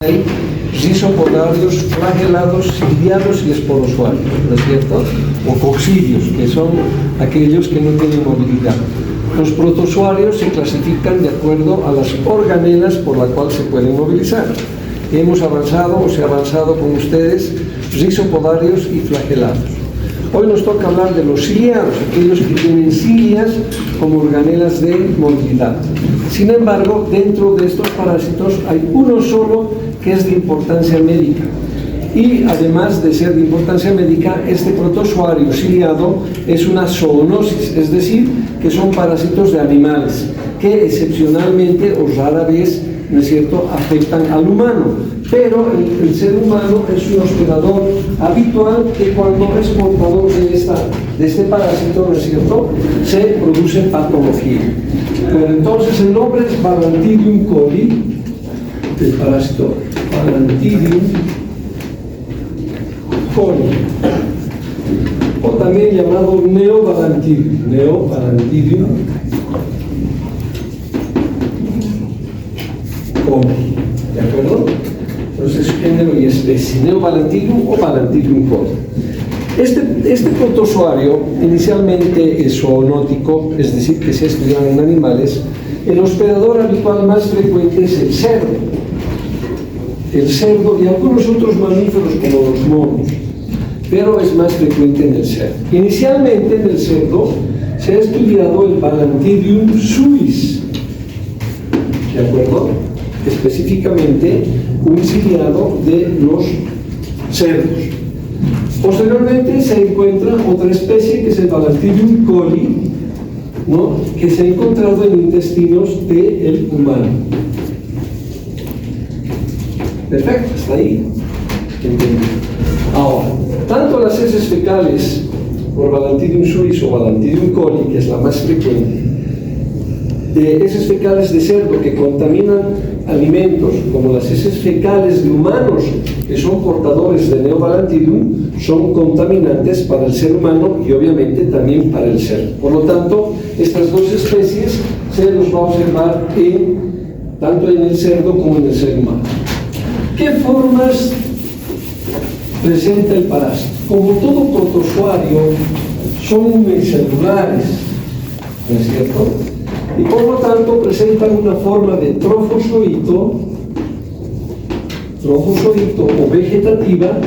Hay rizopodarios, flagelados, ciliados y esporozoarios, ¿no es cierto? O coccidios, que son aquellos que no tienen movilidad. Los protozoarios se clasifican de acuerdo a las organelas por las cuales se pueden movilizar. Hemos avanzado, o se ha avanzado con ustedes, rizopodarios y flagelados. Hoy nos toca hablar de los ciliados, aquellos que tienen cilias como organelas de movilidad. Sin embargo, dentro de estos parásitos hay uno solo que es de importancia médica. Y además de ser de importancia médica, este protozoario ciliado es una zoonosis, es decir, que son parásitos de animales, que excepcionalmente o rara vez, ¿no es cierto?, afectan al humano. Pero el ser humano es un hospedador habitual que cuando es portador de este parásito, ¿no es cierto?, se produce patología. Pero entonces el nombre es Balantidium coli, el parásito Balantidium coli, o también llamado Neobalantidium coli, ¿de acuerdo? Entonces, género y especie, Neobalantidium o Balantidium coli. Este protozoario inicialmente es zoonótico, es decir, que se estudia en animales. El hospedador habitual más frecuente es el cerdo y algunos otros mamíferos como los monos, pero es más frecuente en el cerdo. Inicialmente en el cerdo se ha estudiado el Balantidium suis, ¿de acuerdo? Específicamente un ciliado de los cerdos. Posteriormente se encuentra otra especie que es el Balantidium coli, ¿no?, que se ha encontrado en intestinos del humano. Perfecto, hasta ahí. Entendido. Ahora, tanto las heces fecales por Balantidium suis o Balantidium coli, que es la más frecuente, de heces fecales de cerdo que contaminan alimentos, como las heces fecales de humanos que son portadores de Neobalantidium, son contaminantes para el ser humano y obviamente también para el cerdo. Por lo tanto, estas dos especies se los va a observar tanto en el cerdo como en el ser humano. ¿Qué formas presenta el parásito? Como todo protozoario, son unicelulares, ¿no es cierto? Y por lo tanto presentan una forma de trofozoito o vegetativa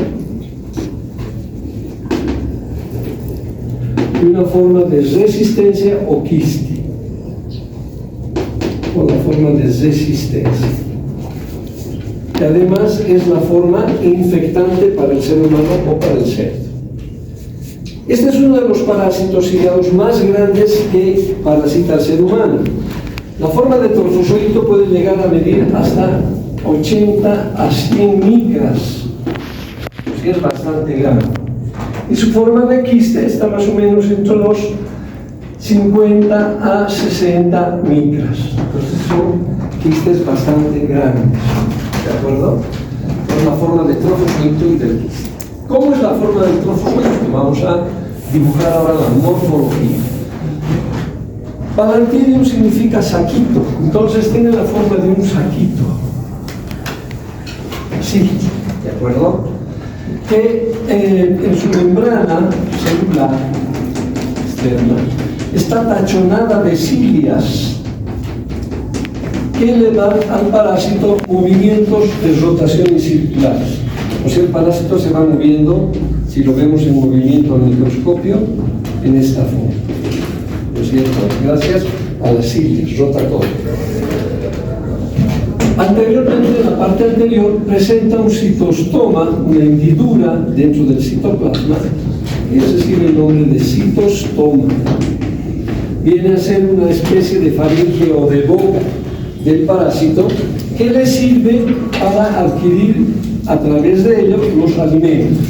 y una forma de resistencia o quiste, o la forma de resistencia, que además es la forma infectante para el ser humano o para el cerdo. Este es uno de los parásitos ciliados más grandes que parasita al ser humano. La forma de trofozoito puede llegar a medir hasta 80 a 100 micras, que es bastante grande. Y su forma de quiste está más o menos entre los 50 a 60 micras. Entonces son quistes bastante grandes, ¿de acuerdo? Es la forma de trofozoito y del quiste. ¿Cómo es la forma del trofozoito? Vamos a dibujar ahora la morfología. Balantidium significa saquito, entonces tiene la forma de un saquito. Así, ¿de acuerdo? Que en su membrana celular externa está tachonada de cilias que le dan al parásito movimientos de rotación circulares. O sea, el parásito se va moviendo, si lo vemos en movimiento al microscopio, en esta forma. ¿No es cierto? Gracias a las cilias, rota todo. Anteriormente, en la parte anterior, presenta un citostoma, una hendidura dentro del citoplasma, y ese recibe el nombre de citostoma. Viene a ser una especie de faringe o de boca del parásito que le sirve para adquirir a través de ello los alimentos.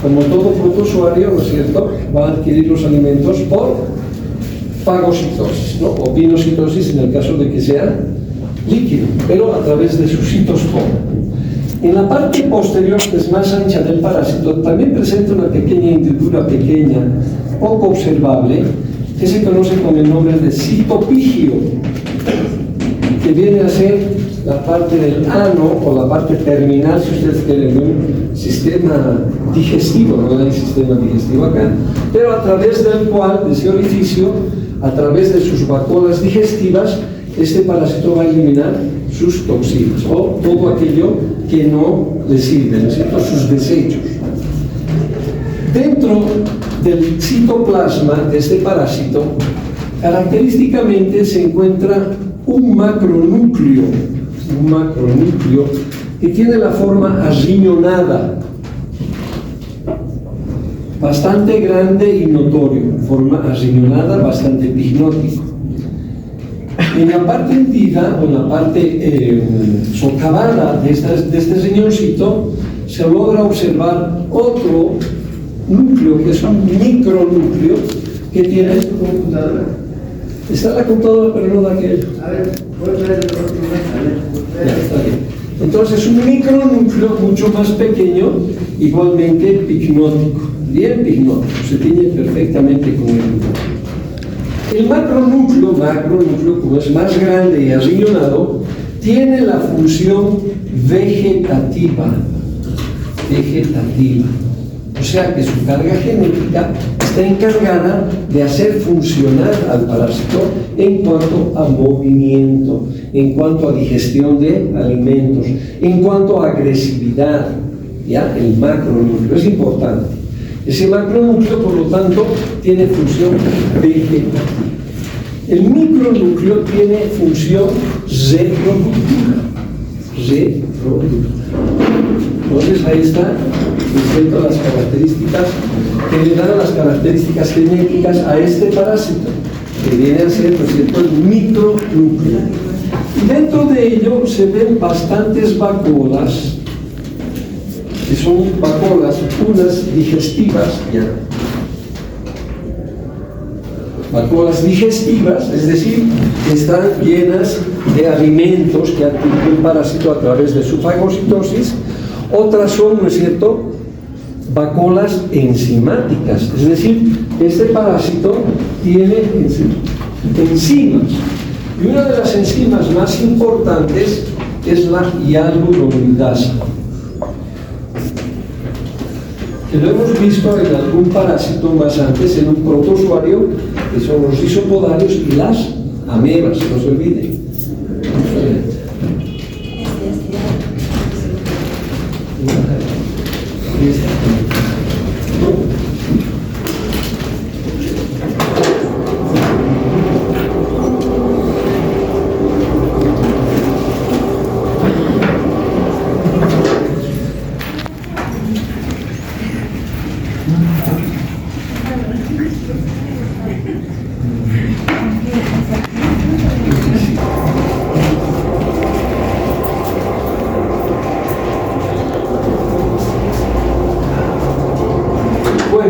Como todo protozoario, ¿no es cierto?, va a adquirir los alimentos por fagocitosis, ¿no?, o pinocitosis en el caso de que sea líquido, pero a través de su citostoma. En la parte posterior, que es más ancha del parásito, también presenta una pequeña hendidura pequeña, poco observable, que se conoce con el nombre de citopigio, que viene a ser la parte del ano o la parte terminal, si ustedes quieren, de un sistema digestivo, no hay sistema digestivo acá, pero a través del cual, de ese orificio, a través de sus vacuolas digestivas, este parásito va a eliminar sus toxinas o todo aquello que no le sirve, ¿no es cierto? Sus desechos. Dentro del citoplasma de este parásito, característicamente se encuentra un macronúcleo que tiene la forma arriñonada, bastante grande y notorio, forma arriñonada, bastante pignótico. En la parte hendida o en la parte socavada de este riñoncito se logra observar otro núcleo, que es un micronúcleo, que tiene esta computadora. Está la computadora, pero no da aquello. A ver, voy a traer el otro. Ya, está bien. Entonces, un micronúcleo mucho más pequeño, igualmente pignótico, bien pignótico, se tiñe perfectamente con el núcleo. El macronúcleo, como es más grande y arriñonado, tiene la función vegetativa. O sea que su carga genética está encargada de hacer funcionar al parásito en cuanto a movimiento, en cuanto a digestión de alimentos, en cuanto a agresividad. ¿Ya? El macronúcleo es importante. Ese macronúcleo, por lo tanto, tiene función vegetativa. El micronúcleo tiene función reproductiva. Entonces ahí está, respecto a las características que le dan las características genéticas a este parásito, que viene a ser, por cierto, el micronúcleo. Y dentro de ello se ven bastantes vacuolas, que son vacuolas, unas digestivas, ya. Vacuolas digestivas, es decir, que están llenas de alimentos que adquiere el parásito a través de su fagocitosis. Otras son, ¿no es cierto?, vacuolas enzimáticas, es decir, este parásito tiene enzimas. Y una de las enzimas más importantes es la hialuronidasa, que lo hemos visto en algún parásito más antes, en un protozoario, que son los isopodarios y las amebas, no se olviden.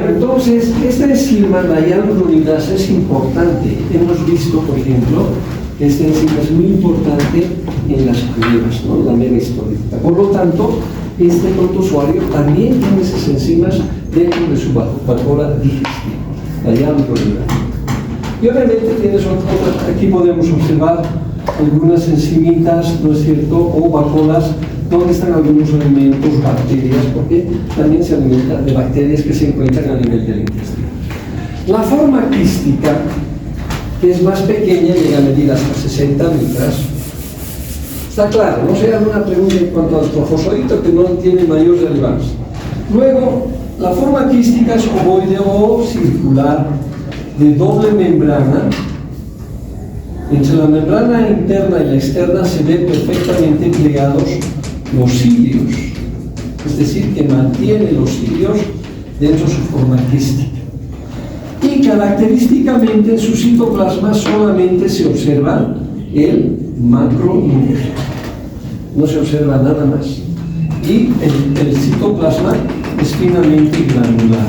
Entonces, esta enzima, la hialuronidasa, es importante. Hemos visto, por ejemplo, que esta enzima es muy importante en las amebas, ¿no? La ameba histórica. Por lo tanto, este protozoario también tiene esas enzimas dentro de su vacuola digestiva, la hialuronidasa. Y obviamente tienes otras, aquí podemos observar algunas enzimitas, ¿no es cierto?, o vacuolas, donde están algunos alimentos, bacterias, porque también se alimenta de bacterias que se encuentran a nivel del intestino. La forma quística, que es más pequeña, llega a medir hasta 60 micras. Está claro, no se haga una pregunta en cuanto al trofozoito, que no tiene mayor relevancia. Luego, la forma quística es ovoide o circular, de doble membrana. Entre la membrana interna y la externa se ven perfectamente plegados los cilios, es decir, que mantiene los cilios dentro de su forma quística. Y característicamente en su citoplasma solamente se observa el macronúcleo, no se observa nada más. Y el citoplasma es finamente granular.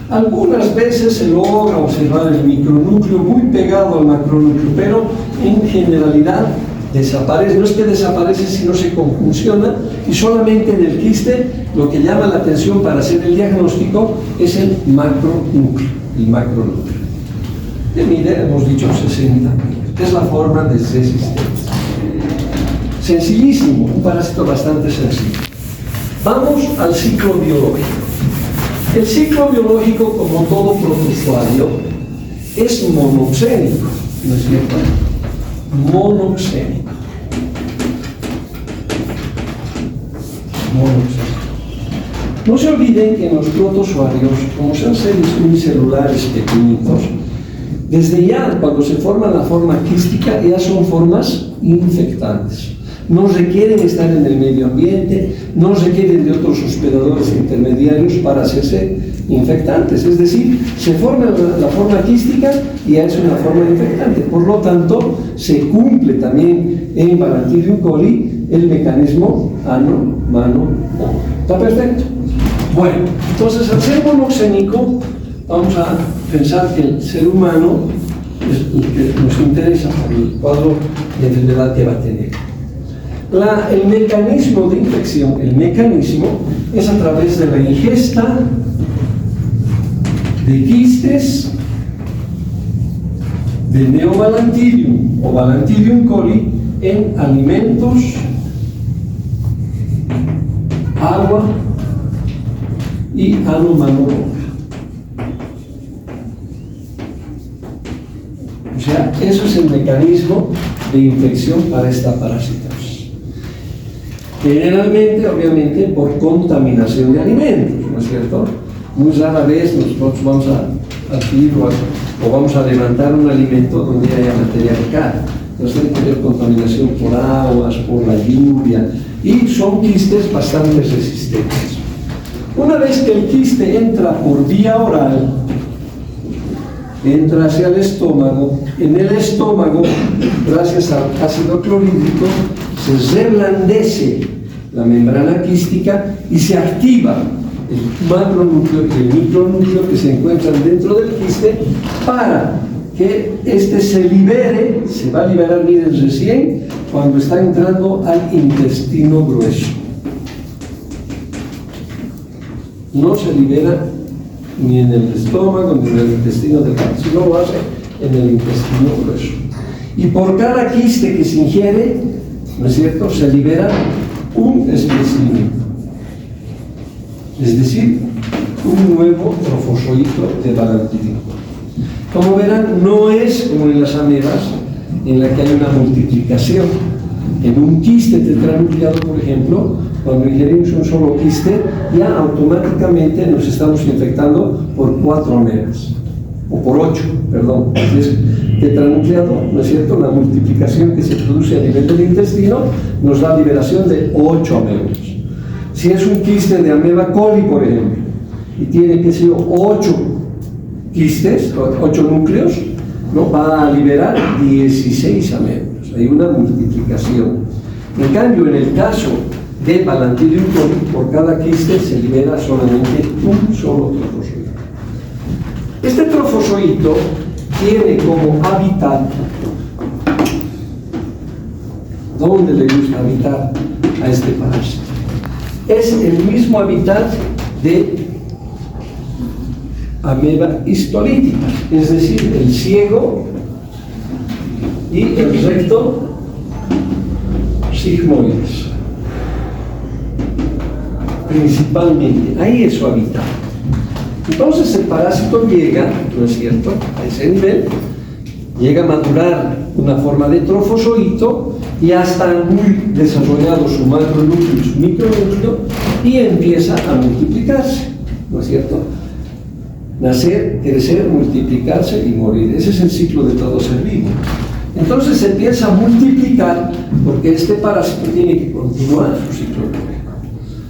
Algunas veces se logra observar el micronúcleo muy pegado al macronúcleo, pero en generalidad desaparece. No es que desaparece, sino se conjunciona, y solamente en el quiste lo que llama la atención para hacer el diagnóstico es el macronúcleo. De mide, hemos dicho 60 mil. Es la forma de resistencia. Sencillísimo, un parásito bastante sencillo. Vamos al ciclo biológico. El ciclo biológico, como todo protozoario, es monoxénico, ¿no es cierto? Monoxénico. No se olviden que en los protozoarios, como son seres unicelulares pequeñitos, desde ya, cuando se forma la forma quística, ya son formas infectantes. No requieren estar en el medio ambiente, no requieren de otros hospedadores intermediarios para hacerse infectantes. Es decir, se forma la forma quística y ya es una forma infectante. Por lo tanto, se cumple también en Balantidium coli el mecanismo ano, mano, ojo. ¿Está perfecto? Bueno, entonces al ser monoxénico, vamos a pensar que el ser humano es el que nos interesa por el cuadro de enfermedad que va a tener. El mecanismo de infección, el mecanismo es a través de la ingesta de quistes de Neobalantidium o Balantidium coli en alimentos, agua y ano, mano, boca. O sea, eso es el mecanismo de infección para esta parasitosis. Generalmente, obviamente, por contaminación de alimentos, ¿no es cierto? Muy rara vez nosotros vamos a adquirir o vamos a levantar un alimento donde haya materia fecal. Entonces tiene que haber contaminación por aguas, por la lluvia, y son quistes bastante resistentes. Una vez que el quiste entra por vía oral, entra hacia el estómago, en el estómago, gracias al ácido clorhídrico, se reblandece la membrana quística y se activa el macronúcleo y el micronúcleo que se encuentran dentro del quiste para que este se libere. Se va a liberar, miren, recién cuando está entrando al intestino grueso. No se libera ni en el estómago ni en el intestino delgado, sino lo hace en el intestino grueso. Y por cada quiste que se ingiere, ¿no es cierto?, se libera un espécimen, es decir, un nuevo trofozoito de Balantidium. Como verán, no es como en las amebas, en la que hay una multiplicación. En un quiste tetranucleado, por ejemplo, cuando ingerimos un solo quiste, ya automáticamente nos estamos infectando por 4 amebas, o por 8, perdón. Es tetranucleado, ¿no es cierto? La multiplicación que se produce a nivel del intestino nos da liberación de 8 amebas. Si es un quiste de ameba coli, por ejemplo, y tiene, qué sé yo, 8 quistes, 8 núcleos, ¿no?, va a liberar 16 amebas. Hay una multiplicación. En cambio, en el caso de Balantidium coli, por cada quiste se libera solamente un solo trofozoito. Este trofozoito tiene como hábitat, ¿dónde le gusta habitar a este parásito? Es el mismo hábitat de ameba histolítica, es decir, el ciego y el recto sigmoides. Principalmente, ahí es su hábitat. Entonces el parásito llega, ¿no es cierto?, a ese nivel, llega a madurar una forma de trofozoito, ya está muy desarrollado su macronúcleo y su micronúcleo, y empieza a multiplicarse, ¿no es cierto? Nacer, crecer, multiplicarse y morir. Ese es el ciclo de todo ser vivo. Entonces se empieza a multiplicar porque este parásito tiene que continuar su ciclo biológico.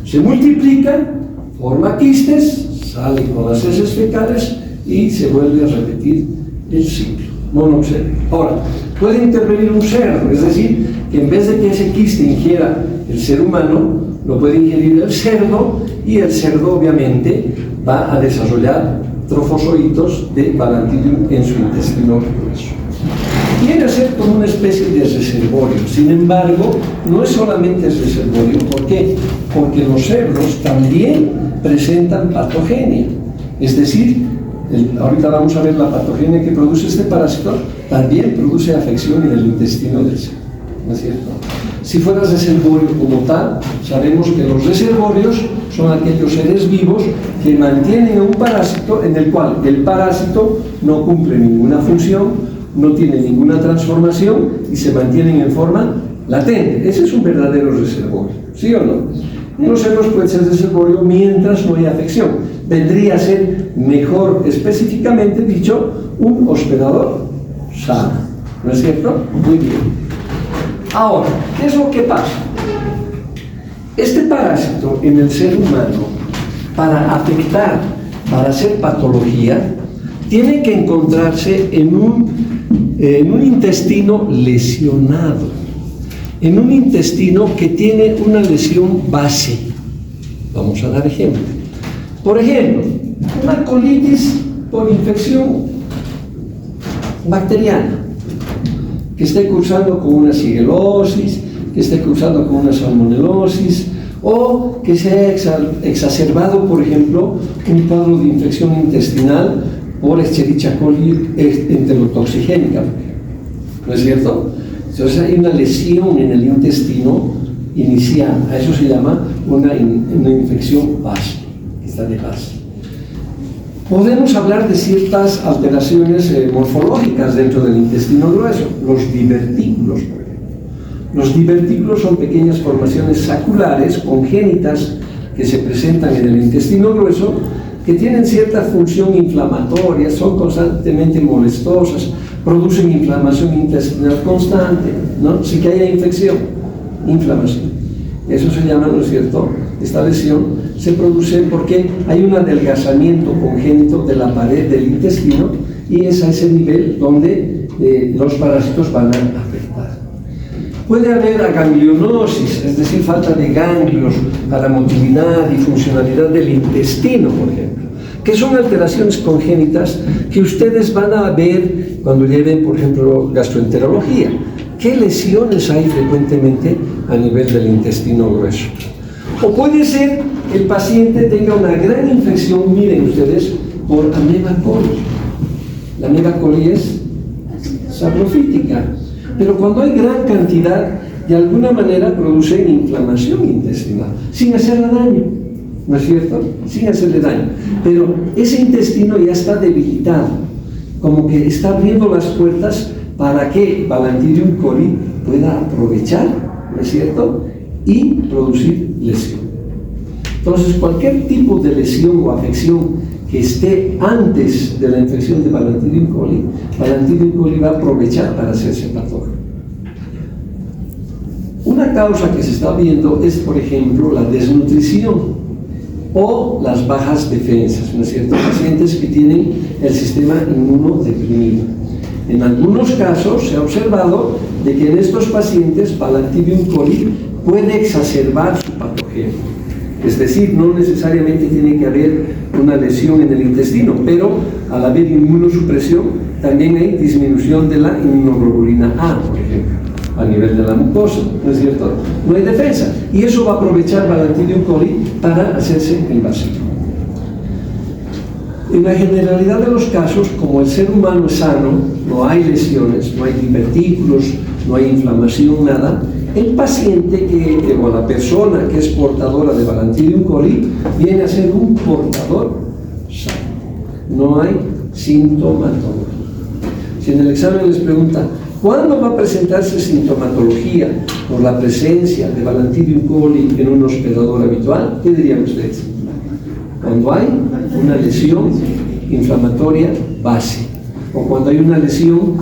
Se multiplica, forma quistes, sale con las heces fecales y se vuelve a repetir el ciclo monoxénico. Ahora, puede intervenir un cerdo, es decir, que en vez de que ese quiste ingiera el ser humano, lo puede ingerir el cerdo, y el cerdo obviamente va a desarrollar trofozoitos de Balantidium en su intestino grueso. Viene a ser como una especie de reservorio. Sin embargo, no es solamente el reservorio. ¿Por qué? Porque los cerdos también presentan patogenia. Es decir, ahorita vamos a ver la patogenia que produce este parásito, también produce afección en el intestino del cerdo, ¿no es cierto? Si fuera reservorio como tal, sabemos que los reservorios son aquellos seres vivos que mantienen a un parásito en el cual el parásito no cumple ninguna función, no tiene ninguna transformación y se mantienen en forma latente. Ese es un verdadero reservorio, ¿sí o no? En los cerdos puede ser reservorio mientras no hay afección. Vendría a ser, mejor específicamente dicho, un hospedador sano, ¿no es cierto? Muy bien. Ahora, ¿qué es lo que pasa? Este parásito en el ser humano, para afectar, para hacer patología, tiene que encontrarse en un intestino lesionado, en un intestino que tiene una lesión base. Vamos a dar ejemplo. Por ejemplo, una colitis por infección bacteriana, que esté cursando con una shigellosis, que esté cursando con una salmonelosis, o que se haya exacerbado, por ejemplo, un cuadro de infección intestinal por Escherichia coli enterotoxigénica, ¿no es cierto? Entonces hay una lesión en el intestino inicial, a eso se llama una infección base, que está de base. Podemos hablar de ciertas alteraciones morfológicas dentro del intestino grueso, los divertículos, por ejemplo. Los divertículos son pequeñas formaciones saculares congénitas que se presentan en el intestino grueso, que tienen cierta función inflamatoria, son constantemente molestosas, producen inflamación intestinal constante, ¿no? Sí que haya infección, inflamación. Eso se llama, ¿no es cierto? Esta lesión se produce porque hay un adelgazamiento congénito de la pared del intestino y es a ese nivel donde los parásitos van a afectar. Puede haber aganglionosis, es decir, falta de ganglios para motilidad y funcionalidad del intestino, por ejemplo, que son alteraciones congénitas que ustedes van a ver cuando lleven, por ejemplo, gastroenterología. ¿Qué lesiones hay frecuentemente a nivel del intestino grueso? O puede ser que el paciente tenga una gran infección, miren ustedes, por ameba coli. La ameba coli es saprofítica, pero cuando hay gran cantidad, de alguna manera producen inflamación intestinal, sin hacerle daño, ¿no es cierto? Sin hacerle daño. Pero ese intestino ya está debilitado, como que está abriendo las puertas para que Balantidium coli pueda aprovechar, ¿no es cierto?, y producir lesión. Entonces, cualquier tipo de lesión o afección que esté antes de la infección de Balantidium coli va a aprovechar para hacerse patógeno. Una causa que se está viendo es, por ejemplo, la desnutrición o las bajas defensas, ¿no es cierto? Pacientes que tienen el sistema inmunodeprimido. En algunos casos se ha observado de que en estos pacientes Balantidium coli puede exacerbar su patogenia. Es decir, no necesariamente tiene que haber una lesión en el intestino, pero al haber inmunosupresión también hay disminución de la inmunoglobulina A, por ejemplo, a nivel de la mucosa, ¿no es cierto? No hay defensa, y eso va a aprovechar Balantidium coli para hacerse invasivo. En la generalidad de los casos, como el ser humano es sano, no hay lesiones, no hay divertículos, no hay inflamación, nada, el paciente o la persona que es portadora de Balantidium coli viene a ser un portador sano. No hay sintomatología. Si en el examen les pregunta, ¿cuándo va a presentarse sintomatología por la presencia de Balantidium coli en un hospedador habitual? ¿Qué dirían ustedes? Cuando hay una lesión inflamatoria base, o cuando hay una lesión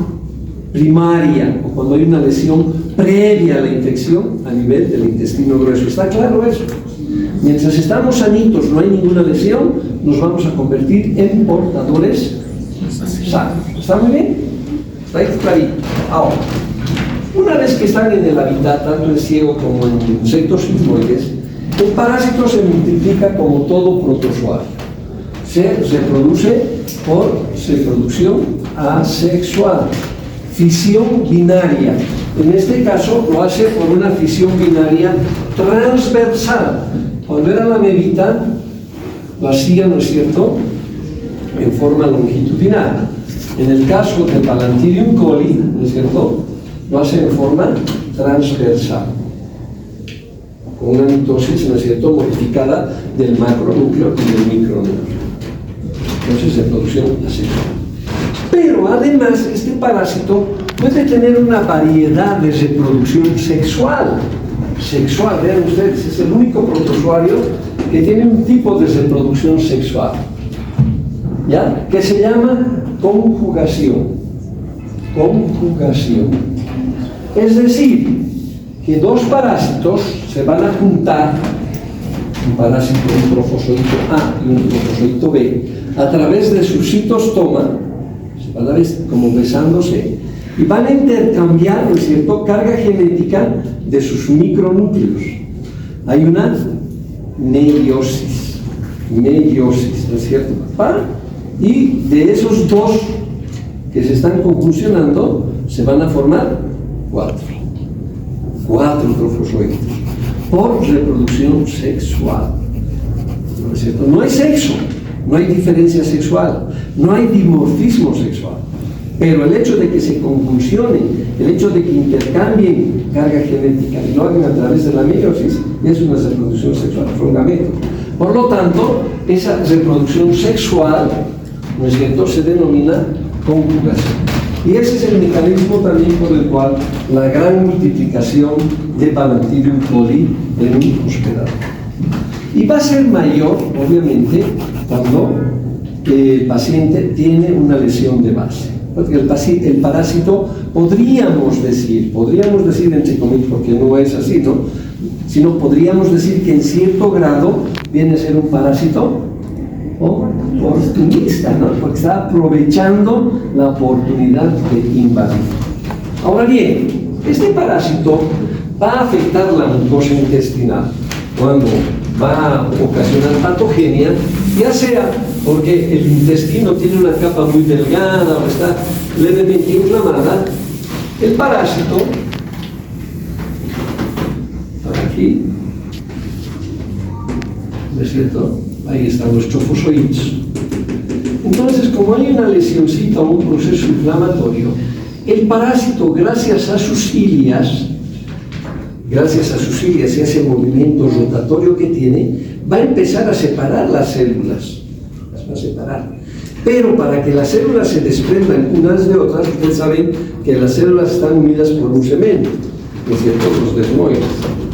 primaria, o cuando hay una lesión previa a la infección a nivel del intestino grueso. ¿Está claro eso? Mientras estamos sanitos, no hay ninguna lesión, nos vamos a convertir en portadores sanos. ¿Está muy bien? Está ahí clarito. Ahora, una vez que están en el hábitat, tanto en ciego como en insectos sigmoides, el parásito se multiplica como todo protozoario. Se reproduce por reproducción asexual, fisión binaria. En este caso lo hace por una fisión binaria transversal. Cuando era la amebita, lo hacía, ¿no es cierto?, en forma longitudinal. En el caso del Balantidium coli, ¿no es cierto?, lo hace en forma transversal. con una mitosis, ¿no es cierto?, modificada del macronúcleo y del micronúcleo. Entonces, reproducción asexual. Pero además, este parásito puede tener una variedad de reproducción sexual. Vean ustedes, es el único protozoario que tiene un tipo de reproducción sexual, ¿ya?, que se llama conjugación. Es decir, que dos parásitos se van a juntar, un parásito, un trofozoito A y un trofozoito B, a través de su citostoma, se van a ver como besándose, y van a intercambiar, ¿no es cierto?, carga genética de sus micronúcleos. Hay una meiosis, ¿no es cierto?, y de esos dos que se están conjuncionando se van a formar cuatro trofozoides por reproducción sexual, ¿no es cierto? No hay sexo, no hay diferencia sexual, no hay dimorfismo sexual, pero el hecho de que se conjuncionen, el hecho de que intercambien carga genética y lo hagan a través de la meiosis, es una reproducción sexual, son gametos. Por lo tanto, esa reproducción sexual, ¿no es cierto?, se denomina conjugación. Y ese es el mecanismo también por el cual la gran multiplicación de Balantidium coli en un hospedador. Y va a ser mayor, obviamente, cuando el paciente tiene una lesión de base. Porque el parásito, podríamos decir entre comillas, porque no es así, ¿no?, sino podríamos decir que en cierto grado viene a ser un parásito oportunista, ¿no?, porque está aprovechando la oportunidad de invadir. Ahora bien, este parásito va a afectar la mucosa intestinal cuando va a ocasionar patogenia, ya sea porque el intestino tiene una capa muy delgada o está levemente inflamada. El parásito, por aquí, ¿no es cierto?, ahí están los trofozoides. Entonces, como hay una lesioncita o un proceso inflamatorio, el parásito, gracias a sus cilias y ese movimiento rotatorio que tiene, va a empezar a separar las células. Las va a separar. Pero para que las células se desprendan unas de otras, ustedes saben que las células están unidas por un cemento, ¿no es cierto?, los desmoides,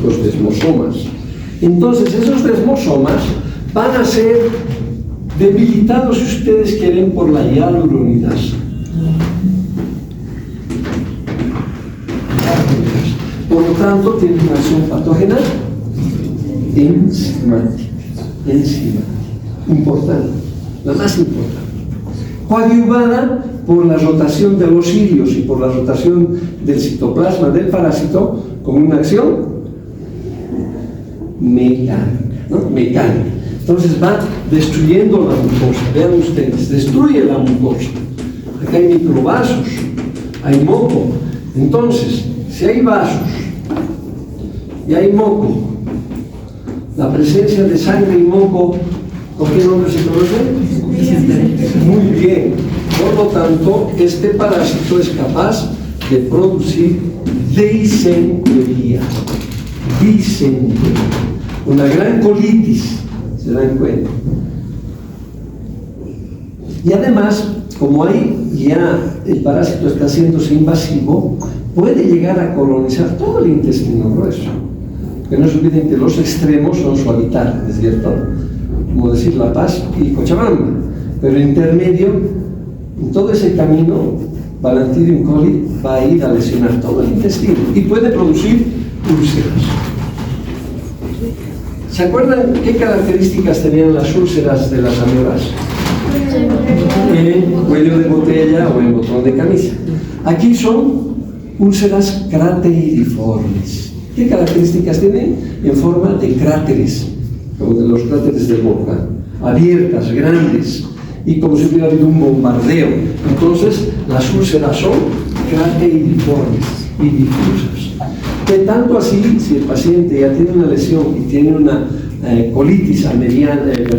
los desmosomas. Entonces, esos desmosomas van a ser debilitados, si ustedes quieren, por la hialuronidasa. Por lo tanto, tiene una acción patógena enzimática, importante, la más importante, coadyuvada por la rotación de los cilios y por la rotación del citoplasma del parásito, con una acción mecánica, ¿no?, mecánica. Entonces va destruyendo la mucosa. Vean ustedes, destruye la mucosa. Acá hay microvasos, hay moco. Entonces, si hay vasos y hay moco, la presencia de sangre y moco, ¿con qué nombre se conoce? Muy bien. Por lo tanto, este parásito es capaz de producir disentería. Una gran colitis. ¿Se dan cuenta? Y además, como ahí ya el parásito está haciéndose invasivo, puede llegar a colonizar todo el intestino grueso. Que no se olviden que los extremos son su hábitat, ¿es cierto?, como decir La Paz y Cochabamba. Pero intermedio, en todo ese camino, Balantidium coli va a ir a lesionar todo el intestino y puede producir úlceras. ¿Se acuerdan qué características tenían las úlceras de las amebas? En cuello de botella o en botón de camisa. Aquí son úlceras crateriformes. ¿Qué características tienen? En forma de cráteres, como de los cráteres del volcán, abiertas, grandes, y como si hubiera habido un bombardeo. Entonces, las úlceras son crateriformes y difusas. Que tanto así, si el paciente ya tiene una lesión y tiene una colitis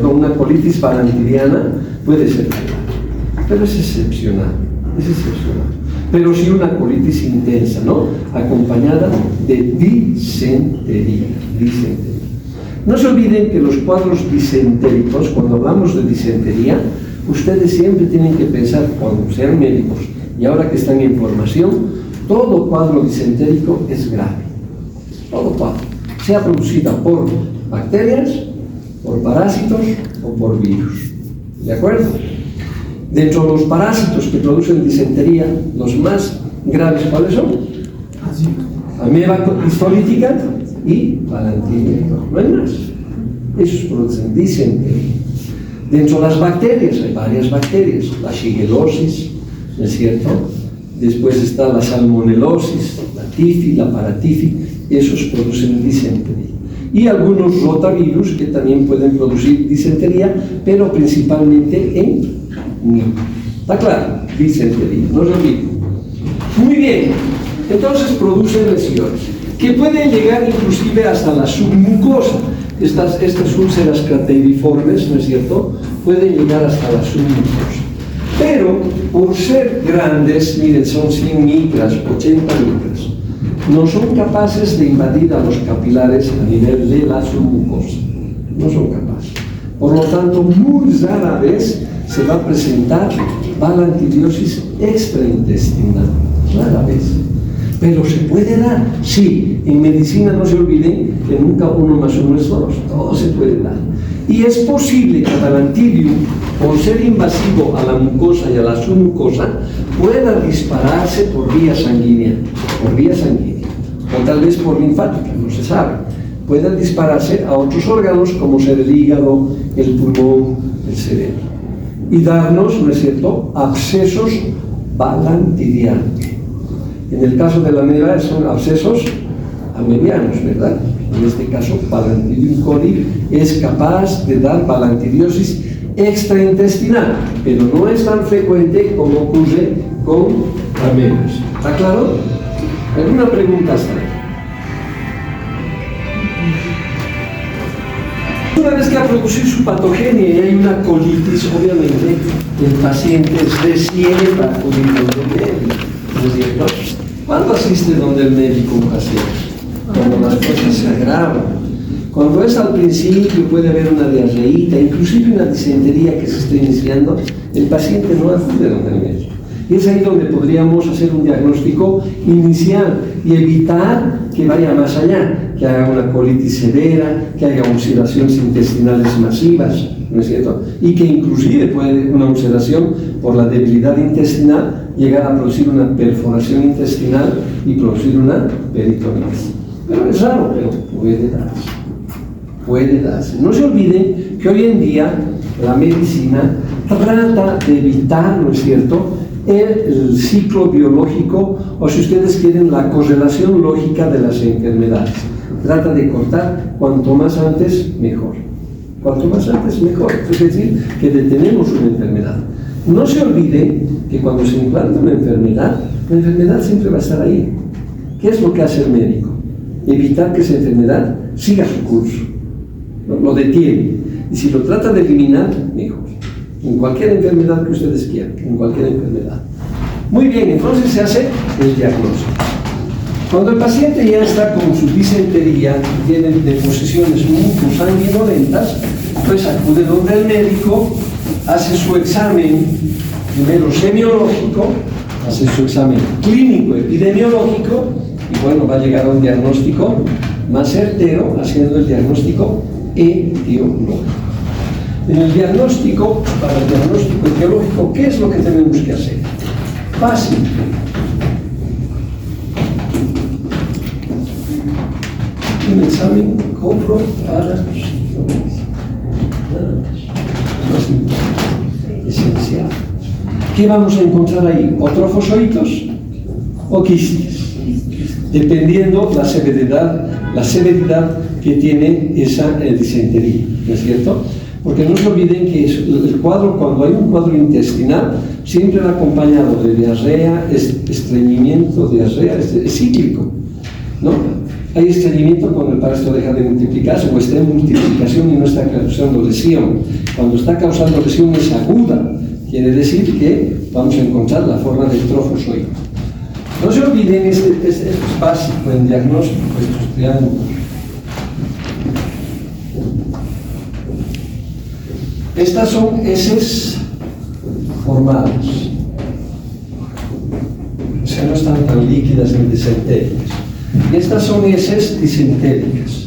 una colitis balantidiana, puede ser, pero es excepcional. pero sí una colitis intensa, ¿no? Acompañada de disentería. No se olviden que los cuadros disentéricos, cuando hablamos de disentería, ustedes siempre tienen que pensar, cuando sean médicos y ahora que están en formación, todo cuadro disentérico es grave. Todo cuadro, sea producida por bacterias, por parásitos o por virus. ¿De acuerdo? Dentro de los parásitos que producen disentería, los más graves, ¿cuáles son? Ameba histolítica y Balantidia. No hay más. Esos producen disentería. Dentro de las bacterias, hay varias bacterias. La shigellosis, ¿no es cierto? Después está la salmonelosis, la tifi, la paratifi. Esos producen disentería. Y algunos rotavirus que también pueden producir disentería, pero principalmente en niños. ¿Está claro? Disentería, no se olviden. Muy bien, entonces producen lesiones que pueden llegar inclusive hasta la submucosa. Estas úlceras crateriformes, ¿no es cierto?, pueden llegar hasta la submucosa. Pero por ser grandes, miren, son 100 micras, 80 micras, no son capaces de invadir a los capilares a nivel de la submucosa. No son capaces. Por lo tanto, muy rara vez se va a presentar balantidiosis extraintestinal. Rara vez. Pero se puede dar. Sí, en medicina no se olviden que nunca 1 más 1 es 2. Todo se puede dar. Y es posible que el balantidium, por ser invasivo a la mucosa y a la submucosa, pueda dispararse por vía sanguínea. Por vía sanguínea. O tal vez por linfática, no se sabe. Puede dispararse a otros órganos como ser el hígado, el pulmón, el cerebro. Y darnos, ¿no es cierto?, abscesos balantidianos. En el caso de la ameba son abscesos amebianos, ¿verdad? En este caso, Balantidium coli es capaz de dar balantidiosis extraintestinal, pero no es tan frecuente como ocurre con amebas. ¿Está claro? ¿Alguna pregunta hasta ahí? Una vez que ha producido su patogenia y hay una colitis, obviamente el paciente recién va a acudir donde el médico, ¿no es cierto? ¿Cuándo asiste donde el médico un paciente? Cuando las cosas se agravan. Cuando es al principio puede haber una diarreíta, inclusive una disentería que se esté iniciando, el paciente no acude donde el médico. Y es ahí donde podríamos hacer un diagnóstico inicial y evitar que vaya más allá, que haga una colitis severa, que haya ulceraciones intestinales masivas, ¿no es cierto? Y que inclusive puede una ulceración por la debilidad intestinal llegar a producir una perforación intestinal y producir una peritonitis. Pero es raro, pero puede darse. Puede darse. No se olviden que hoy en día la medicina trata de evitar, ¿no es cierto?, el ciclo biológico, o si ustedes quieren, la correlación lógica de las enfermedades. Trata de cortar cuanto más antes, mejor. Cuanto más antes, mejor. Es decir, que detenemos una enfermedad. No se olvide que cuando se implanta una enfermedad, la enfermedad siempre va a estar ahí. ¿Qué es lo que hace el médico? Evitar que esa enfermedad siga su curso. Lo detiene. Y si lo trata de eliminar, mejor. En cualquier enfermedad que ustedes quieran, en cualquier enfermedad. Muy bien, entonces se hace el diagnóstico. Cuando el paciente ya está con su disentería, tiene deposiciones mucosanguinolentas, pues acude donde el médico, hace su examen, primero semiológico, hace su examen clínico epidemiológico, y bueno, va a llegar a un diagnóstico más certero, haciendo el diagnóstico etiológico. En el diagnóstico, para el diagnóstico etiológico, ¿qué es lo que tenemos que hacer? Fácil. Un examen compro para esencial. ¿Qué vamos a encontrar ahí? ¿O trofoscoitos o quistes? Dependiendo la severidad que tiene esa disentería, ¿no es cierto? Porque no se olviden que el cuadro, cuando hay un cuadro intestinal, siempre va acompañado de diarrea, estreñimiento, diarrea, es cíclico, ¿no? Hay estreñimiento cuando el parásito deja de multiplicarse o está en multiplicación y no está causando lesión. Cuando está causando lesión es aguda, quiere decir que vamos a encontrar la forma del trofozoide. No se olviden, esto es básico en diagnóstico, estos triángulos. Estas son heces formadas, o sea, no están tan líquidas ni disentéricas. Y estas son heces disentéricas.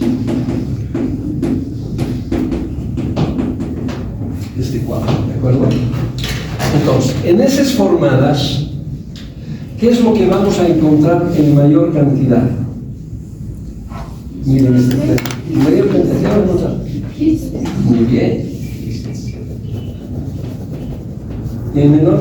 Este cuadro, ¿de acuerdo? Entonces, en heces formadas, ¿qué es lo que vamos a encontrar en mayor cantidad? Miren este texto. En mayor cantidad, ¿qué vamos a encontrar? Muy bien. ¿Y en menor?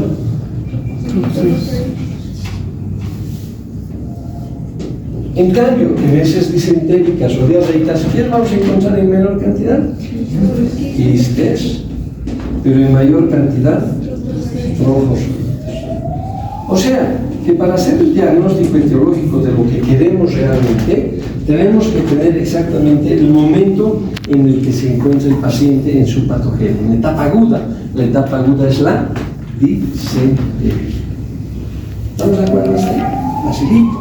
En cambio, en heces disentéricas o diarreicas, ¿qué vamos a encontrar en menor cantidad? Quistes. Pero en mayor cantidad, trofos. O sea, que para hacer el diagnóstico etiológico de lo que queremos realmente, tenemos que tener exactamente el momento en el que se encuentra el paciente en su patogenia, en etapa aguda. La etapa aguda es la disentería. ¿Estamos de acuerdo? Facilito.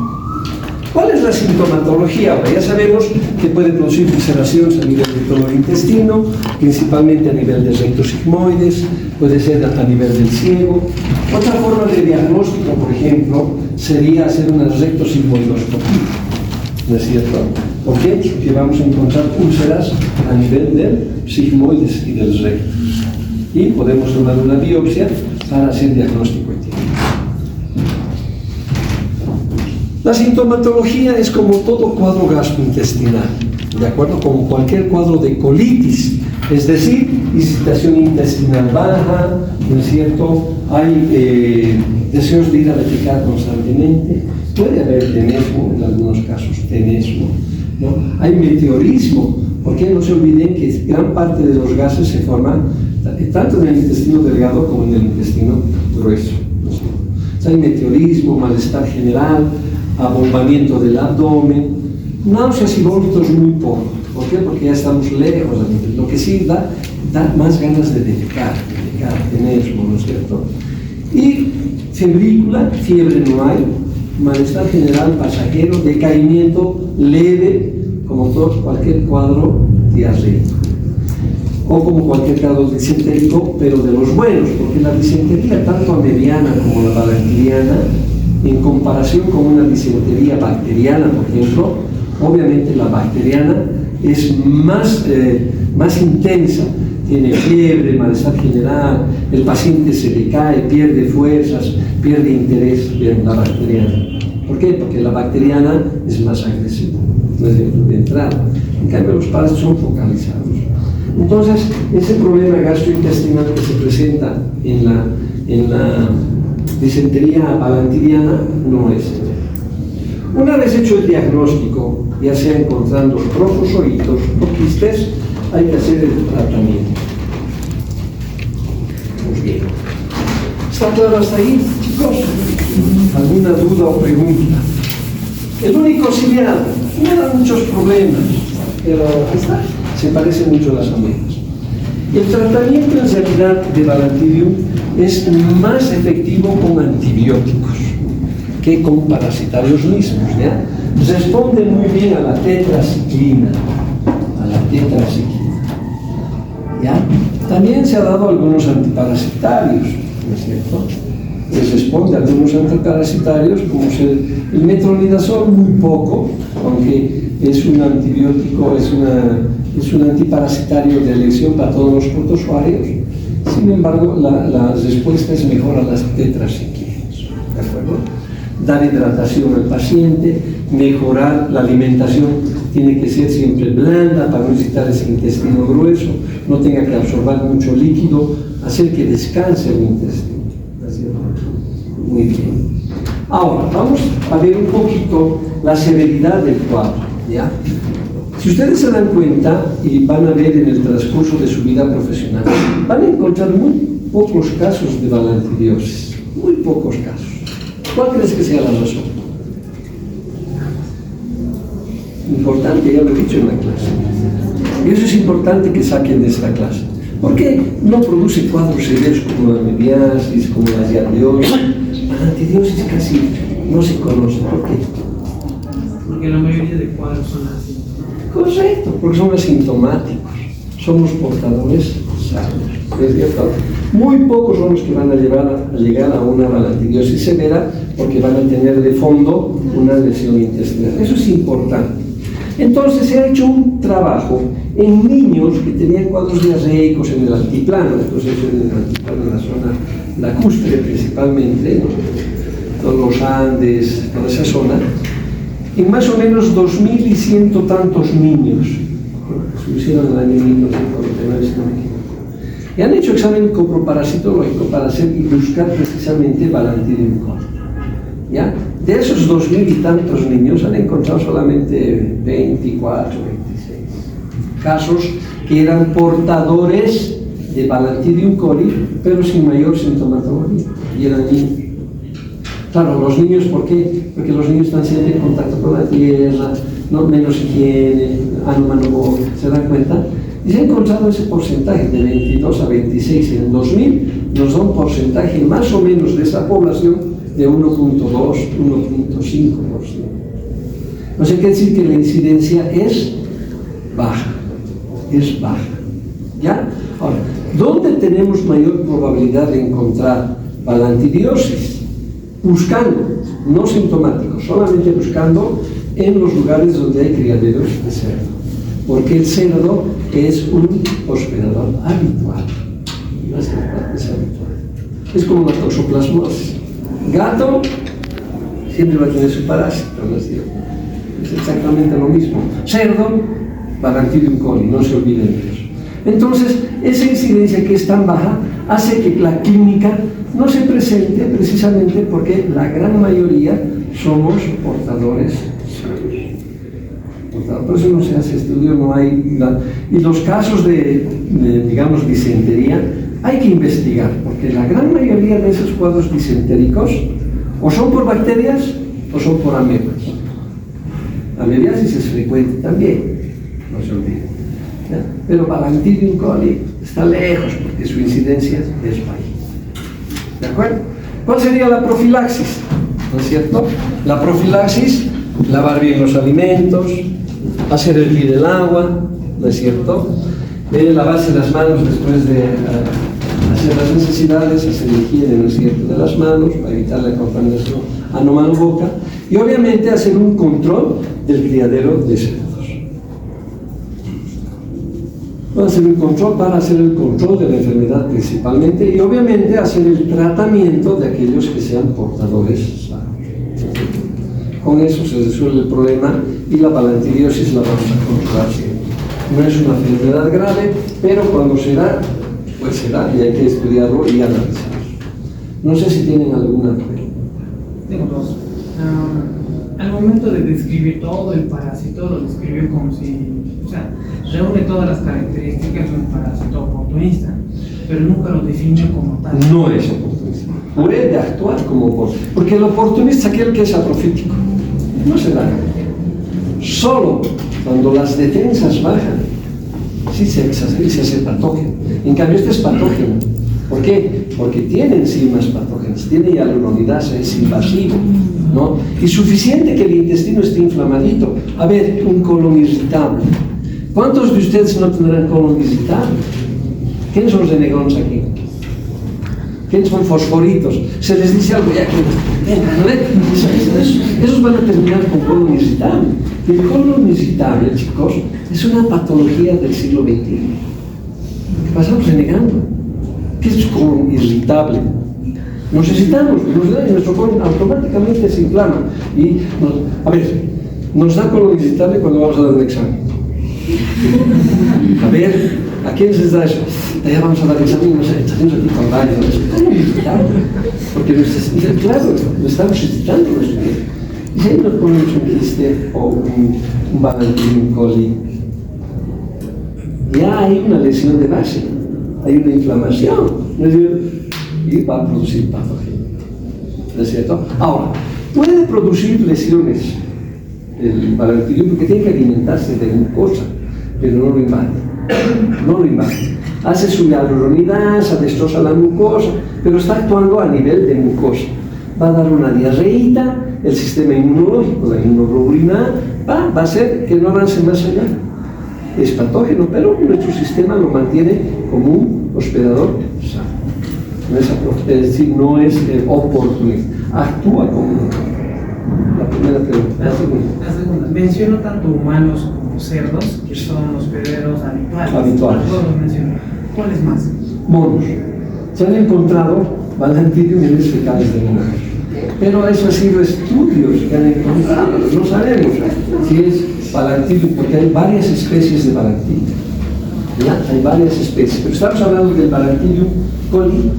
¿Cuál es la sintomatología? Ahora ya sabemos que puede producir ulceraciones a nivel de todo el intestino, principalmente a nivel de rectos sigmoides, puede ser a nivel del ciego. Otra forma de diagnóstico, por ejemplo, sería hacer una rectosigmoidoscopía, ¿no es cierto? ¿Por qué? Porque vamos a encontrar úlceras a nivel del sigmoides y del recto. Y podemos tomar una biopsia para hacer diagnóstico etiológico. La sintomatología es como todo cuadro gastrointestinal, ¿de acuerdo? Como cualquier cuadro de colitis, es decir, excitación intestinal baja, ¿no es cierto? Hay deseos de ir a defecar constantemente, puede haber tenesmo, en algunos casos tenesmo, ¿no? Hay meteorismo, porque no se olviden que gran parte de los gases se forman tanto en el intestino delgado como en el intestino grueso, ¿no es cierto? O sea, hay meteorismo, malestar general, abombamiento del abdomen, náuseas y vómitos muy poco. ¿Por qué? Porque ya estamos lejos. Lo que sí da más ganas de defecar, tenesmo, ¿no es cierto? Y febrícula, fiebre no hay, malestar general pasajero, decaimiento leve, como todo cualquier cuadro diarreico. O como cualquier cuadro disentérico, pero de los buenos, porque la disentería, tanto mediana como la bacteriana, en comparación con una disentería bacteriana, por ejemplo, obviamente la bacteriana es más intensa, tiene fiebre, malestar general, el paciente se decae, pierde fuerzas, pierde interés en la bacteriana. ¿Por qué? Porque la bacteriana es más agresiva, no es de entrada. En cambio, los parásitos son focalizados. Entonces, ese problema gastrointestinal que se presenta en la disentería bacteriana no es. Una vez hecho el diagnóstico, ya sea encontrando trofosoritos o quistes, hay que hacer el tratamiento. Muy bien. ¿Está claro hasta ahí, chicos? ¿Alguna duda o pregunta? El único auxiliar no da muchos problemas, pero se parecen mucho las amigas. El tratamiento en realidad de Balantidium es más efectivo con antibióticos que con parasitarios mismos, ¿ya? Responde muy bien a la tetraciclina, ¿ya? También se ha dado algunos antiparasitarios, ¿no es cierto? Les responde a algunos antiparasitarios, como el metronidazol muy poco, aunque es un antibiótico, es un antiparasitario de elección para todos los protozoarios. Sin embargo, la respuesta es mejor a las tetraciclinas, ¿de acuerdo? Dar hidratación al paciente, mejorar la alimentación, tiene que ser siempre blanda para no necesitar ese intestino grueso, no tenga que absorber mucho líquido, hacer que descanse el intestino. Muy bien. Ahora, vamos a ver un poquito la severidad del cuadro, ¿ya? Si ustedes se dan cuenta y van a ver en el transcurso de su vida profesional, van a encontrar muy pocos casos de balantidiosis, muy pocos casos. ¿Cuál crees que sea la razón? Importante, ya lo he dicho en la clase. Y eso es importante que saquen de esta clase. Porque no produce cuadros severos como la mediasis, como la diarreosis. La balantidiosis casi no se conoce. ¿Por qué? Porque la mayoría de cuadros son así. Correcto, porque son asintomáticos, somos portadores sanos, ¿es cierto? Muy pocos son los que van a llegar a una balantidiosis severa porque van a tener de fondo una lesión intestinal. Eso es importante. Entonces se ha hecho un trabajo en niños que tenían cuadros diarreicos en el altiplano, entonces en el altiplano, en la zona lacustre principalmente, ¿no? Todos los Andes, toda esa zona, en más o menos 2.100 tantos niños, se hicieron en el año 1949, si no me equivoco, y han hecho examen coproparasitológico para hacer y buscar precisamente Balantidium coli. ¿Ya? De esos 2.000 y tantos niños han encontrado solamente 24, 26 casos que eran portadores de Balantidium coli, pero sin mayor sintomatología, y eran niños. Claro, los niños, ¿por qué? Porque los niños están siempre en contacto con la tierra, ¿no? Menos higiene, mano, ¿se dan cuenta? Y se ha encontrado ese porcentaje de 22 a 26 en el 2000, nos da un porcentaje más o menos de esa población de 1.2, 1.5%. O sea, quiere decir que la incidencia es baja, ¿ya? Ahora, ¿dónde tenemos mayor probabilidad de encontrar balantidiosis? Buscando, no sintomáticos, solamente buscando en los lugares donde hay criaderos de cerdo, porque el cerdo es un hospedador habitual, no es habitual. Es como la toxoplasmosis. Gato siempre va a tener su parásito, ¿no es cierto? Es exactamente lo mismo. Cerdo, Balantidium coli, no se olviden de eso. Entonces, esa incidencia que es tan baja hace que la clínica no se presente precisamente porque la gran mayoría somos portadores sanos. Por eso no se hace estudio, no hay... Y los casos de digamos, disentería, hay que investigar, porque la gran mayoría de esos cuadros disentéricos o son por bacterias o son por amebas. Amebiasis es frecuente también, no se olviden. ¿Ya? Pero Balantidium coli está lejos porque su incidencia es baja. ¿De acuerdo? ¿Cuál sería la profilaxis? ¿No es cierto? La profilaxis, lavar bien los alimentos, hacer hervir el agua, ¿no es cierto? Lavarse las manos después de hacer las necesidades, hacer higiene, ¿no es cierto?, de las manos para evitar la contaminación ano, mano, boca, y obviamente hacer un control del criadero de cerdos. Hacer un control para hacer el control de la enfermedad principalmente, y obviamente hacer el tratamiento de aquellos que sean portadores sanos. Con eso se resuelve el problema y la balantidiosis la vamos a controlar siempre. No es una enfermedad grave, pero cuando será, pues será, y hay que estudiarlo y analizarlo. No sé si tienen alguna pregunta. Tengo dos. Al momento de describir todo el parásito, lo describió como si, o sea, reúne todas las características de un parásito oportunista, pero nunca lo define como tal. No es oportunista. Puede actuar como oportunista, porque el oportunista es aquel que es aprofítico. No se da. Solo cuando las defensas bajan, sí se hace patógeno. En cambio, este es patógeno. ¿Por qué? Porque tiene enzimas patógenas, tiene hialuronidasa, es invasivo, ¿no? Y suficiente que el intestino esté inflamadito. A ver, un colon irritable. ¿Cuántos de ustedes no tendrán colon irritable? ¿Quiénes son los renegones aquí? ¿Quiénes son fosforitos? Se les dice algo ya que... Esos van a terminar con colon irritable. Y el colon irritable, chicos, es una patología del siglo XXI. ¿Qué pasamos renegando? ¿Qué es colon irritable? Nos excitamos, nuestro colon automáticamente se inflama. Y nos da colon irritable cuando vamos a dar un examen. A ver, ¿a quién les da eso? Ya vamos a dar el examen, nos echamos aquí con varios. ¿Cómo irritable? Porque nos estamos excitando. Y si ahí nos ponemos un quiste o un Balantidium coli, ya hay una lesión de base, hay una inflamación, ¿no es cierto? Y va a producir patógeno, ¿no es cierto? Ahora, puede producir lesiones el Balantidium porque tiene que alimentarse de mucosa, pero no lo invade, no lo invade. Hace su hialuronidasa, destroza la mucosa, pero está actuando a nivel de mucosa. Va a dar una diarreíta el sistema inmunológico, la inmunoglobulina A, va a hacer que no avance más allá. Es patógeno, pero nuestro sistema lo mantiene como un hospedador sano. Es decir, no es oportunista, actúa como la primera pregunta. La segunda. Menciono tanto humanos como cerdos, que son hospederos habituales. Todos los menciono. ¿Cuáles más? Monos. Se han encontrado Balantidium en heces fecales de monos. Pero eso ha sido estudios que han encontrado. No sabemos si es Balantidium, porque hay varias especies de Balantidium. ¿Ya? Hay varias especies. Pero estamos hablando del Balantidium coli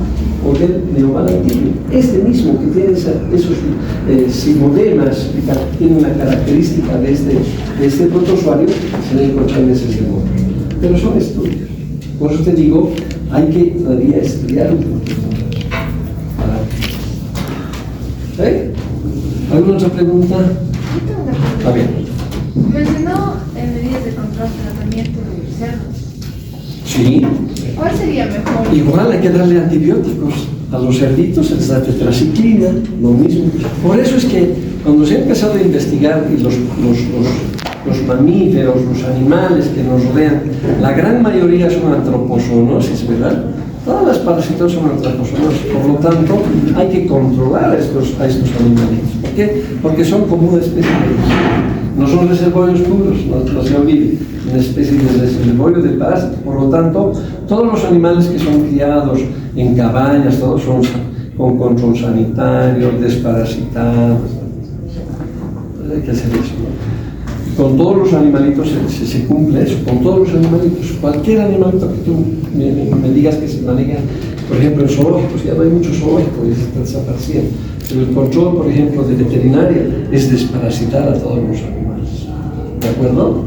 o del Neobalantidium. Este mismo que tiene esos pseudodemas, que tiene una característica de este protozoario, se le encuentra en heces de monos. Pero son estudios. Por eso te digo, hay que todavía estudiar un poquito. ¿Sí? ¿Alguna otra pregunta? Está bien. Mencionó medidas de control tratamiento de cerdos. Sí. ¿Cuál sería mejor? Igual hay que darle antibióticos a los cerditos, se les da tetraciclina, lo mismo. Por eso es que cuando se ha empezado a investigar y los mamíferos, los animales que nos rodean, la gran mayoría son antropozoonoses, ¿verdad? Todas las parásitos son antropozoonoses, por lo tanto hay que controlar a estos animalitos. ¿Por qué? Porque son como una especie de... No son reservorios puros, no se olvide, una especie de reservorio de parásito. Por lo tanto, todos los animales que son criados en cabañas, todos son con control sanitario, desparasitados. Hay que hacer eso, ¿no? Con todos los animalitos se cumple eso, con todos los animalitos. Cualquier animalito que tú me digas que se maneja, por ejemplo, en zoológicos, ya no hay muchos zoológicos, ya se están desapareciendo. Pero el control, por ejemplo, de veterinaria es desparasitar a todos los animales. ¿De acuerdo?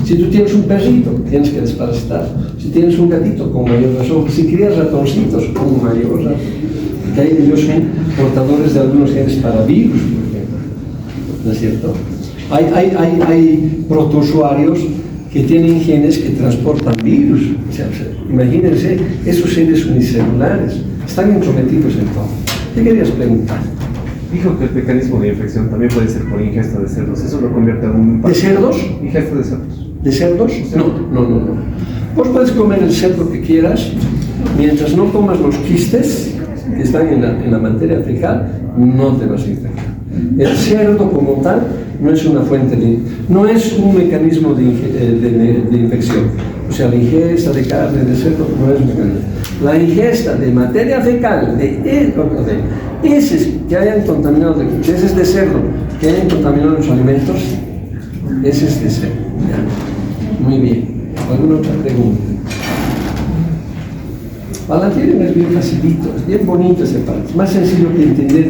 Si tú tienes un perrito, tienes que desparasitar. Si tienes un gatito, con mayor razón. Si crías ratoncitos, con mayor razón. Porque ellos son portadores de algunos genes para virus, por ejemplo. ¿No es cierto? Hay protozoarios que tienen genes que transportan virus. O sea, imagínense, esos seres unicelulares están intrometidos en todo. ¿Qué querías preguntar? Dijo que el mecanismo de infección también puede ser por ingesta de cerdos. ¿Eso lo convierte en un... ¿De cerdos? Ingesta de cerdos. ¿De cerdos? No. Vos puedes comer el cerdo que quieras, mientras no comas los quistes que están en la materia fecal, no te vas a infectar. El cerdo como tal no es una fuente no es un mecanismo de infección. O sea, la ingesta de carne de cerdo no es un mecanismo. La ingesta de materia fecal de heces que hayan contaminado, heces de cerdo que hayan contaminado los alimentos, heces de cerdo. Ya. Muy bien. ¿Alguna otra pregunta? Balantidium es bien facilito, es bien bonito ese parte, es más sencillo que entender.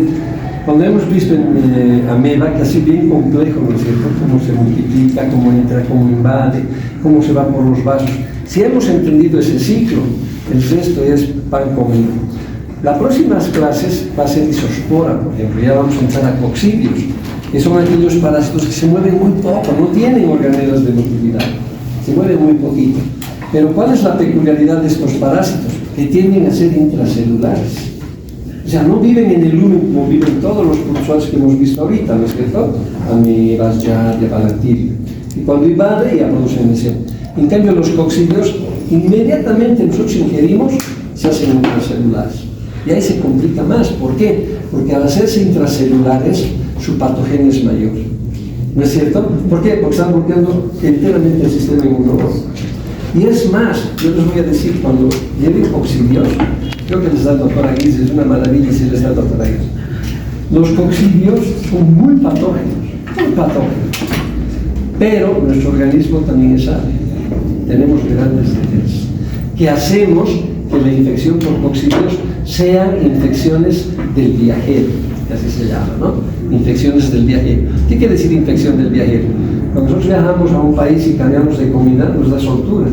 Cuando hemos visto en ameba, que así bien complejo, ¿no es cierto? Cómo se multiplica, cómo entra, cómo invade, cómo se va por los vasos. Si hemos entendido ese ciclo, el resto es pan comido. Las próximas clases va a ser isospora, por ejemplo, ya vamos a entrar a coccidios, que son aquellos parásitos que se mueven muy poco, no tienen organelas de motilidad, se mueven muy poquito. Pero ¿cuál es la peculiaridad de estos parásitos? Que tienden a ser intracelulares. O sea, no viven en el lumen como viven todos los protozoarios que hemos visto ahorita, ¿no es cierto? Amebas, Giardia, Balantidium. Y cuando invade ya producen lesión. En cambio, los coccidios, inmediatamente nosotros ingerimos, se hacen intracelulares. Y ahí se complica más. ¿Por qué? Porque al hacerse intracelulares, su patogenia es mayor. ¿No es cierto? ¿Por qué? Porque están bloqueando enteramente el sistema inmunológico. Y es más, yo les voy a decir, cuando lleven coccidios, creo que les da el doctor Aguirre, es una maravilla si les da el doctor Aguirre. Los coccidios son muy patógenos, pero nuestro organismo también es sabio. Tenemos grandes defensas. ¿Qué hacemos? Que la infección por coccidios sean infecciones del viajero, que así se llama, ¿no? Infecciones del viajero. ¿Qué quiere decir infección del viajero? Cuando nosotros viajamos a un país y cambiamos de comida, nos da soltura,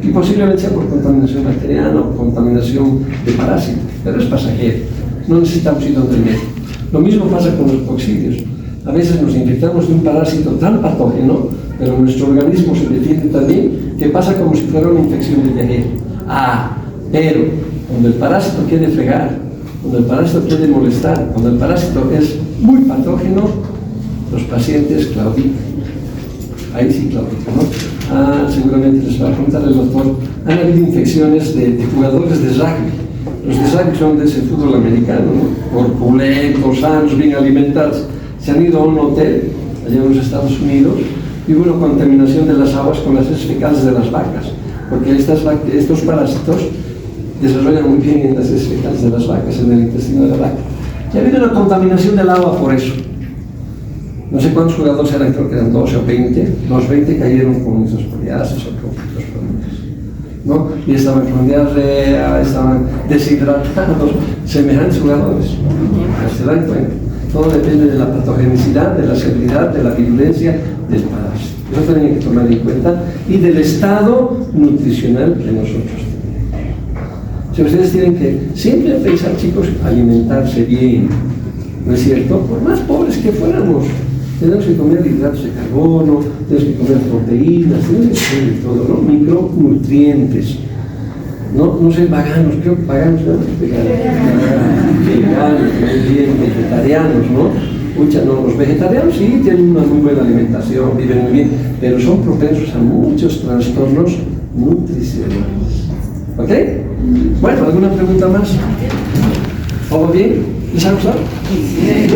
y posiblemente sea por contaminación bacteriana o contaminación de parásitos, pero es pasajero, no necesitamos ir donde el médico. Lo mismo pasa con los coccidios. A veces nos infectamos de un parásito tan patógeno, pero nuestro organismo se defiende también, que pasa como si fuera una infección de viajero. Pero cuando el parásito quiere fregar, Cuando el parásito puede molestar, cuando el parásito es muy patógeno, los pacientes claudican. Ahí sí claudican, ¿no? Seguramente les va a preguntar el doctor, han habido infecciones de jugadores de rugby. Los de rugby son de ese fútbol americano, ¿no? Corpulentos, sanos, bien alimentados. Se han ido a un hotel allá en los Estados Unidos y hubo una contaminación de las aguas con las heces fecales de las vacas, porque estos parásitos desarrollan muy bien en las heces fecales de las vacas, en el intestino de la vaca. Y ha habido una contaminación del agua por eso. No sé cuántos jugadores eran, creo que eran 12 o 20. Los 20 cayeron con isoscoliasis o con otros problemas, ¿no? Y estaban con diarrea, estaban deshidratados, semejantes jugadores. Se dan cuenta. Todo depende de la patogenicidad, de la severidad, de la virulencia del parásito. Eso tienen que tomar en cuenta y del estado nutricional que nosotros tenemos. Si ustedes tienen que siempre pensar, chicos, alimentarse bien, ¿no es cierto? Por más pobres que fuéramos, tenemos que comer hidratos de carbono, tenemos que comer proteínas, tenemos que comer todo, ¿no? Micronutrientes. No ser vaganos, creo que vaganos, ¿no? Veganos, bien, vegetarianos, ¿no? No, los vegetarianos sí tienen una muy buena alimentación, viven muy bien, pero son propensos a muchos trastornos nutricionales. ¿Ok? Bueno, ¿alguna pregunta más? ¿Todo bien? ¿Les ha gustado?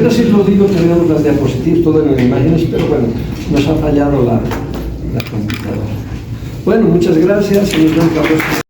Yo sí lo digo, tenemos las diapositivas, todo en imágenes, pero bueno, nos ha fallado la computadora. Bueno, muchas gracias y nos vemos la próxima.